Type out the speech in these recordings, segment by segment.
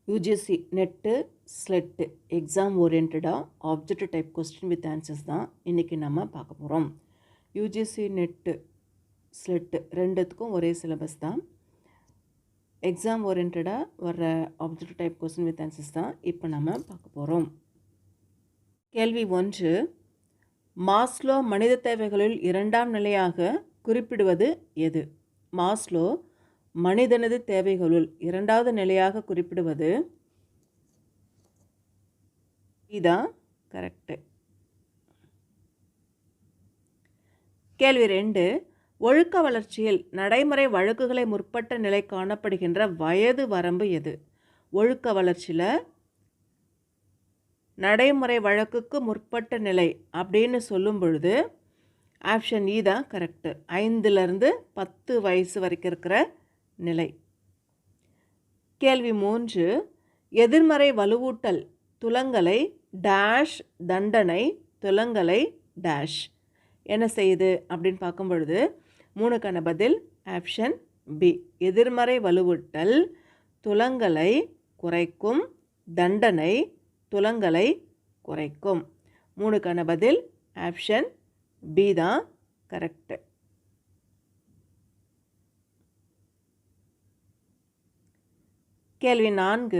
UGC NET SLET exam ஓரியன்டாக object type question with answers தான் இன்றைக்கி நம்ம பார்க்க போகிறோம். யூஜிசி நெட்டு ஸ்லெட்டு ரெண்டுத்துக்கும் ஒரே சிலபஸ் தான். எக்ஸாம் ஓரியன்டாக வர்ற object type question with answers தான் இப்போ நம்ம பார்க்க போகிறோம். கேள்வி 1. மாஸ்லோ மனித தேவைகளில் இரண்டாம் நிலையாக குறிப்பிடுவது எது? மாஸ்லோ மனிதனது தேவைகளுள் இரண்டாவது நிலையாக குறிப்பிடுவது இதான் கரெக்டு. கேள்வி 2. ஒழுக்க வளர்ச்சியில் நடைமுறை வழக்குகளை முற்பட்ட நிலை காணப்படுகின்ற வயது வரம்பு எது? ஒழுக்க வளர்ச்சியில் நடைமுறை வழக்குக்கு முற்பட்ட நிலை அப்படின்னு சொல்லும் பொழுது ஆப்ஷன் இ தான் கரெக்டு. 5லேருந்து 10 வயசு வரைக்கும் இருக்கிற நிலை. கேள்வி 3. எதிர்மறை வலுவூட்டல் துலங்கலை டேஷ் தண்டனை துலங்கலை டேஷ் என்ன செய்யுது அப்படின்னு பார்க்கும் பொழுது 3க்கான பதில் ஆப்ஷன் பி. எதிர்மறை வலுவூட்டல் துலங்கலை குறைக்கும், தண்டனை துலங்கலை குறைக்கும். 3க்கான பதில் ஆப்ஷன் பி தான் கரெக்டு. கேள்வி 4.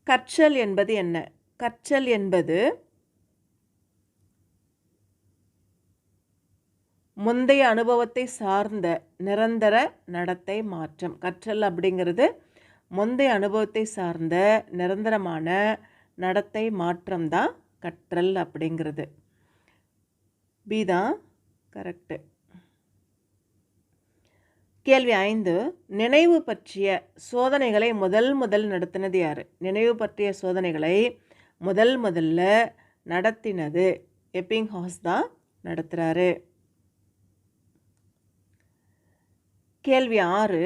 கற்றல் என்பது என்ன? கற்றல் என்பது முந்தைய அனுபவத்தை சார்ந்த நிரந்தர நடத்தை மாற்றம். கற்றல் அப்படிங்கிறது முந்தைய அனுபவத்தை சார்ந்த நிரந்தரமான நடத்தை மாற்றம் தான் கற்றல் அப்படிங்கிறது. பி தான் கரெக்டு. கேள்வி 5. நினைவு பற்றிய சோதனைகளை முதல் நடத்தினது யார்? நினைவு பற்றிய சோதனைகளை முதல்ல நடத்தினது எப்பிங்ஹாஸ் தான் நடத்துகிறாரு. கேள்வி 6.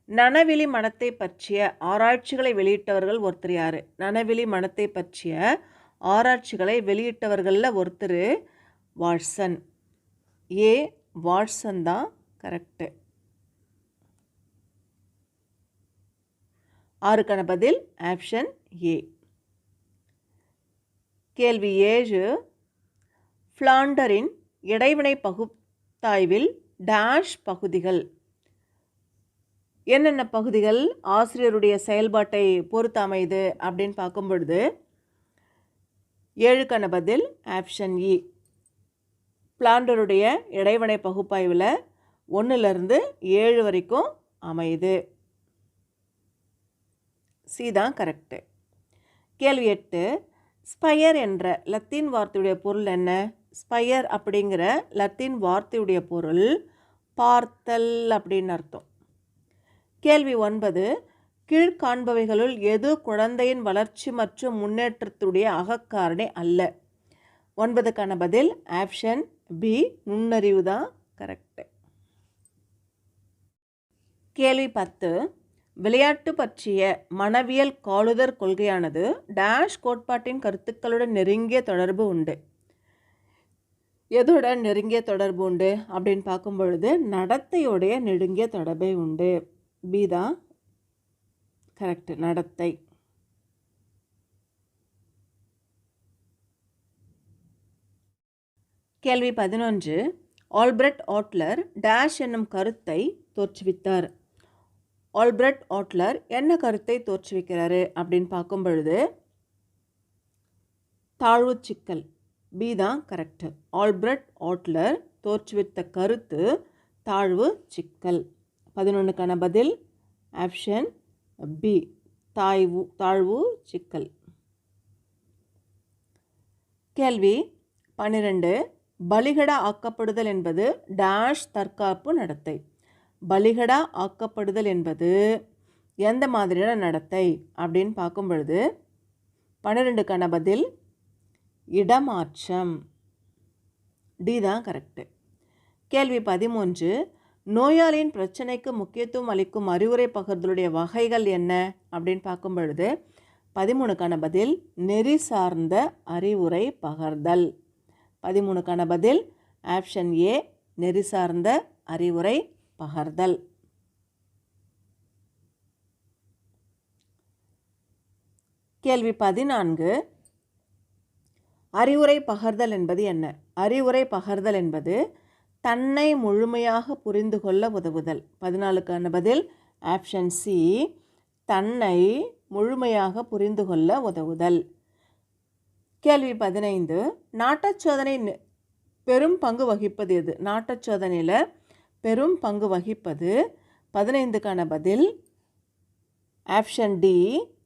நனவிலி மனத்தை பற்றிய ஆராய்ச்சிகளை வெளியிட்டவர்கள் ஒருத்தர் யார்? நனவிலி மனத்தை பற்றிய ஆராய்ச்சிகளை வெளியிட்டவர்களில் ஒருத்தர் வாட்சன். ஏ வாட்சன் தான் கரெக்டு. 6க்கான பதில் ஆப்ஷன் ஏ. கேள்வி 7. ஃப்ளாண்டரின் இடைவினை பகுத்தாய்வில் டேஷ் பகுதிகள் என்னென்ன பகுதிகள் ஆசிரியருடைய செயல்பாட்டை பொறுத்து அமையுது அப்படின்னு பார்க்கும் பொழுது 7க்கான பதில் ஆப்ஷன் இ. ஃப்ளாண்டருடைய இடைவினை பகுப்பாய்வில் 1லேருந்து 7 வரைக்கும் அமையுது. சி தான் கரெக்டு. கேள்வி 8. ஸ்பயர் என்ற லத்தீன் வார்த்தையுடைய பொருள் என்ன? ஸ்பயர் அப்படிங்கிற லத்தீன் வார்த்தையுடைய பொருள் பார்த்தல் அப்படின்னு அர்த்தம். கேள்வி 9. கீழ்காண்பவைகளுள் எது குழந்தையின் வளர்ச்சி மற்றும் முன்னேற்றத்துடைய அகக்காரணி அல்ல? 9க்கான பதில் ஆப்ஷன் பி. நுண்ணறிவு தான் கரெக்டு. கேள்வி 10. விளையாட்டு பற்றிய மனவியல் காலுதர் கொள்கையானது டேஷ் கோட்பாட்டின் கருத்துக்களுடன் நெருங்கிய தொடர்பு உண்டு. எதுடன் நெருங்கிய தொடர்பு உண்டு அப்படின்னு பார்க்கும் பொழுது நடத்தையோடைய நெருங்கிய தொடர்பை உண்டு. பி தான் கரெக்ட். நடத்தை. கேள்வி 11. ஆல்பர்ட் ஆட்லர் டேஷ் என்னும் கருத்தை தோற்றுவித்தார். ஆல்பர்ட் ஆட்லர் என்ன கருத்தை தோற்றுவிக்கிறாரு அப்படின்னு பார்க்கும் பொழுது தாழ்வு சிக்கல். பி தான் கரெக்டு. ஆல்பர்ட் ஆட்லர் தோற்றுவித்த கருத்து தாழ்வு சிக்கல். 11க்கான பதில் ஆப்ஷன் பி. தாழ்வு சிக்கல். கேள்வி 12. பலிகடா ஆக்கப்படுதல் என்பது டேஷ் தற்காப்பு நடத்தை. பலிகடா ஆக்கப்படுதல் என்பது எந்த மாதிரியான நடத்தை அப்படின்னு பார்க்கும் பொழுது 12க்கான பதில் இடமாற்றம். டி தான் கரெக்டு. கேள்வி 13. நோயாளியின் பிரச்சனைக்கு முக்கியத்துவம் அளிக்கும் அறிவுரை பகிர்தலுடைய வகைகள் என்ன அப்படின்னு பார்க்கும் பொழுது 13க்கான பதில் நெறி சார்ந்த அறிவுரை பகிர்தல். 13க்கான பதில் ஆப்ஷன் ஏ. நெறி சார்ந்த அறிவுரை பகர்தல். கேள்வி 14. அறிவுரை பகர்தல் என்பது என்ன? அறிவுரை பகர்தல் என்பது தன்னை முழுமையாக புரிந்து கொள்ள உதவுதல். 14க்கான பதில் ஆப்ஷன் சி, தன்னை முழுமையாக புரிந்து கொள்ள உதவுதல். கேள்வி 15. நாட்டச்சோதனை பெரும் பங்கு வகிப்பது எது? நாட்டச்சோதனையில் பெரும் பங்கு வகிப்பது 15க்கான பதில் ஆப்ஷன் டி,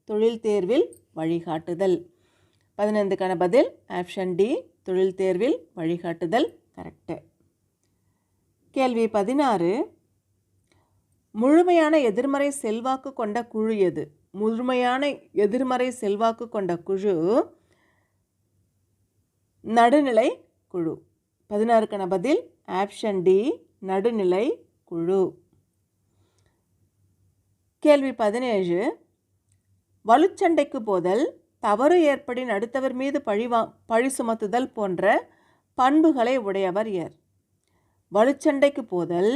தொழில் தேர்வில் வழிகாட்டுதல். 15க்கான பதில் ஆப்ஷன் டி, தொழில் தேர்வில் வழிகாட்டுதல் கரெக்டு. கேள்வி 16. முழுமையான எதிர்மறை செல்வாக்கு கொண்ட குழு எது? முழுமையான எதிர்மறை செல்வாக்கு கொண்ட குழு நடுநிலை குழு. 16க்கான பதில் ஆப்ஷன் டி, நடுநிலை குழு. கேள்வி 17. வலுச்சண்டைக்கு போதல், தவறு ஏற்படின் அடுத்தவர் மீது பழி சுமத்துதல் போன்ற பண்புகளை உடையவர் யார்? வலுச்சண்டைக்கு போதல்,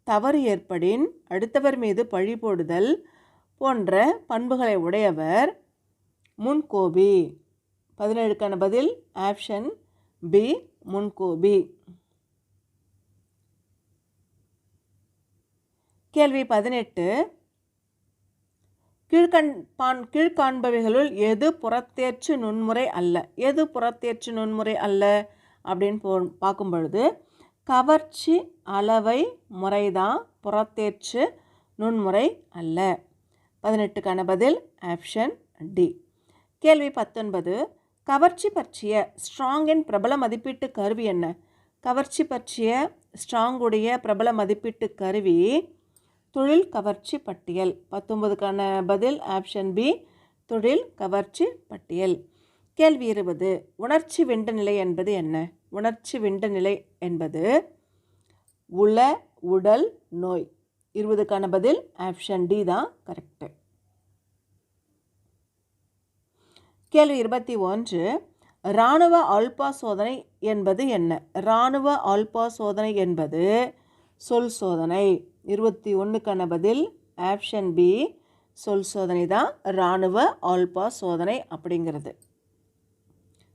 தவறு ஏற்படின் அடுத்தவர் மீது பழி போடுதல் போன்ற பண்புகளை உடையவர் முன்கோபி. 17க்கான பதில் ஆப்ஷன் பி, முன்கோபி. கேள்வி 18. கீழ்காண்பவைகளுள் எது புறத்தேர்ச்சி நுண்முறை அல்ல? எது புறத்தேர்ச்சி நுண்முறை அல்ல அப்படின்னு பார்க்கும் பொழுது கவர்ச்சி அளவை முறைதான் புறத்தேர்ச்சி நுண்முறை அல்ல. 18க்கான பதில் ஆப்ஷன் டி. கேள்வி 19. கவர்ச்சி பற்றிய ஸ்ட்ராங்கின் பிரபல மதிப்பீட்டு கருவி என்ன? கவர்ச்சி பற்றிய ஸ்ட்ராங்குடைய பிரபல மதிப்பீட்டு கருவி தொழில் கவர்ச்சி பட்டியல். 19க்கான பதில் ஆப்ஷன் பி, தொழில் கவர்ச்சி பட்டியல். கேள்வி 20. உணர்ச்சி விண்ட நிலை என்பது என்ன? உணர்ச்சி விண்ட நிலை என்பது உடல் நோய். 20க்கான பதில் ஆப்ஷன் டி தான் கரெக்டு. கேள்வி 21. இராணுவ ஆல்பா சோதனை என்பது என்ன? இராணுவ ஆல்பா சோதனை என்பது சொல் சோதனை. 21க்கான பதில் ஆப்ஷன் பி, சொல் சோதனை தான் இராணுவ ஆல்பா சோதனை அப்படிங்கிறது.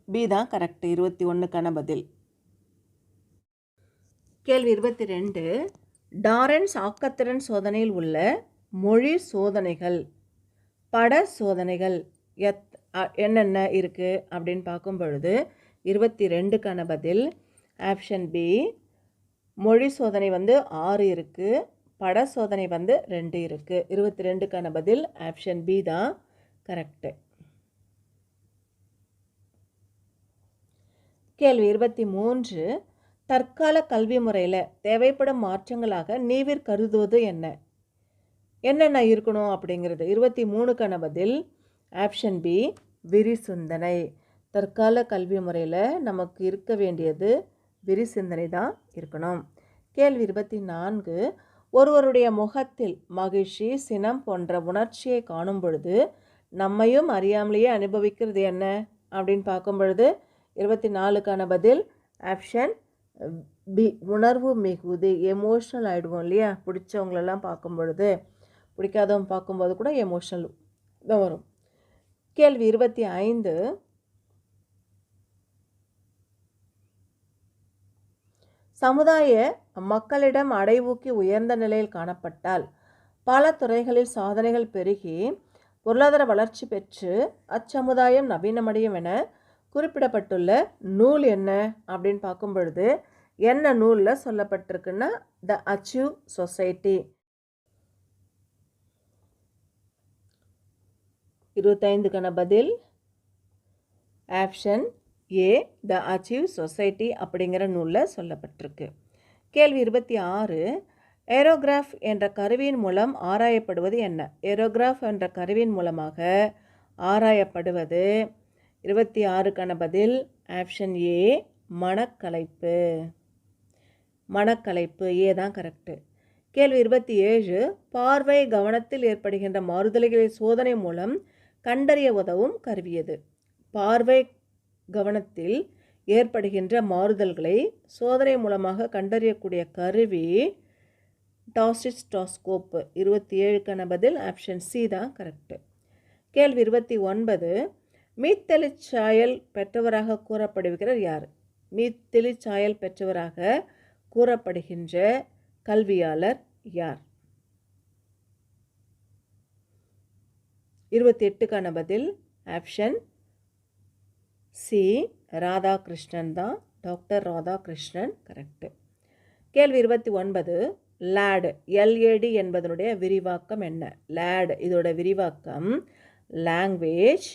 பி தான் கரெக்டு. 21க்கான பதில். கேள்வி 22. டாரன்ஸ் ஆக்கத்திறன் சோதனையில் உள்ள மொழி சோதனைகள், பட சோதனைகள் என்னென்ன இருக்குது அப்படின்னு பார்க்கும் பொழுது 22க்கான பதில் ஆப்ஷன் பி, மொழி சோதனை 6 இருக்குது, பட சோதனை 2 இருக்குது. 22க்கான பதில் ஆப்ஷன் பி தான் கரெக்டு. கேள்வி 23. தற்கால கல்வி முறையில் தேவைப்படும் மாற்றங்களாக நீவிர் கருதுவது என்ன? என்னென்ன இருக்கணும் அப்படிங்கிறது. 23க்கான பதில் ஆப்ஷன் பி, விரிசிந்தனை. தற்கால கல்வி முறையில் நமக்கு இருக்க வேண்டியது விரிசிந்தனை தான் இருக்கணும். கேள்வி 24. ஒருவருடைய முகத்தில் மகிழ்ச்சி, சினம் போன்ற உணர்ச்சியை காணும் பொழுது நம்மையும் அறியாமலேயே அனுபவிக்கிறது என்ன அப்படின்னு பார்க்கும் பொழுது 24க்கான பதில் ஆப்ஷன் பி, உணர்வு மிகுதி. எமோஷ்னல் ஆகிடுவோம் இல்லையா? பிடிச்சவங்களெல்லாம் பார்க்கும் பொழுது, பிடிக்காதவங்க பார்க்கும்போது கூட எமோஷ்னல் தான் வரும். கேள்வி 25. சமுதாய மக்களிடம் அடைவூக்கி உயர்ந்த நிலையில் காணப்பட்டால் பல துறைகளில் சாதனைகள் பெருகி பொருளாதார வளர்ச்சி பெற்று அச்சமுதாயம் நவீனமடையும் என குறிப்பிடப்பட்டுள்ள நூல் என்ன அப்படின்னு பார்க்கும் பொழுது என்ன நூலில் சொல்லப்பட்டிருக்குன்னா த அச்சீவ் சொசைட்டி. 25க்கான பதில் option A, the achieve society அப்படிங்கிற நூலில் சொல்லப்பட்டிருக்கு. கேள்வி 26. ஏரோகிராஃப் என்ற கருவியின் மூலம் ஆராயப்படுவது என்ன? ஏரோகிராஃப் என்ற கருவியின் மூலமாக ஆராயப்படுவது 26க்கான பதில் ஆப்ஷன் ஏ, மனக்கலைப்பு. மனக்கலைப்பு ஏ தான் கரெக்டு. கேள்வி 27. பார்வை கவனத்தில் ஏற்படுகின்ற மாறுதல்களை சோதனை மூலம் கண்டறிய உதவும் கருவியது. பார்வை கவனத்தில் ஏற்படுகின்ற மாறுதல்களை சோதனை மூலமாக கண்டறியக்கூடிய கருவி டாசிஸ்டோஸ்கோப். 27க்கான பதில் ஆப்ஷன் சி தான் கரெக்டு. கேள்வி 29. மீத்தெளிச்சாயல் பெற்றவராக கூறப்படுகிறார் யார்? மீத்தெளிச்சாயல் பெற்றவராக கூறப்படுகின்ற கல்வியாளர் யார்? 28க்கான பதில் ஆப்ஷன் சி, ராதாகிருஷ்ணன் தான். Doctor Radhakrishnan correct. கேள்வி 29. லேட் எல்ஏடி என்பதனுடைய விரிவாக்கம் என்ன? லேட் இதோட விரிவாக்கம் லாங்குவேஜ்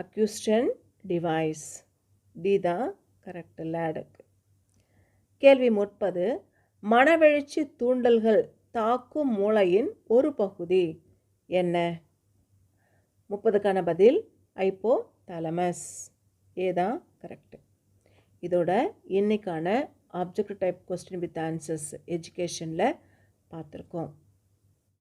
அக்யூஸ்டன் டிவைஸ். டி தான் கரெக்டு லேடுக்கு. கேள்வி 30. மனவெழுச்சி தூண்டல்கள் தாக்கும் மூளையின் ஒரு பகுதி என்ன? 30க்கான பதில் ஹைப்போதாலமஸ். ஏதான் கரெக்டு. இதோட இன்னைக்கான object type question with answers எஜுகேஷனில் பார்த்துருக்கோம்.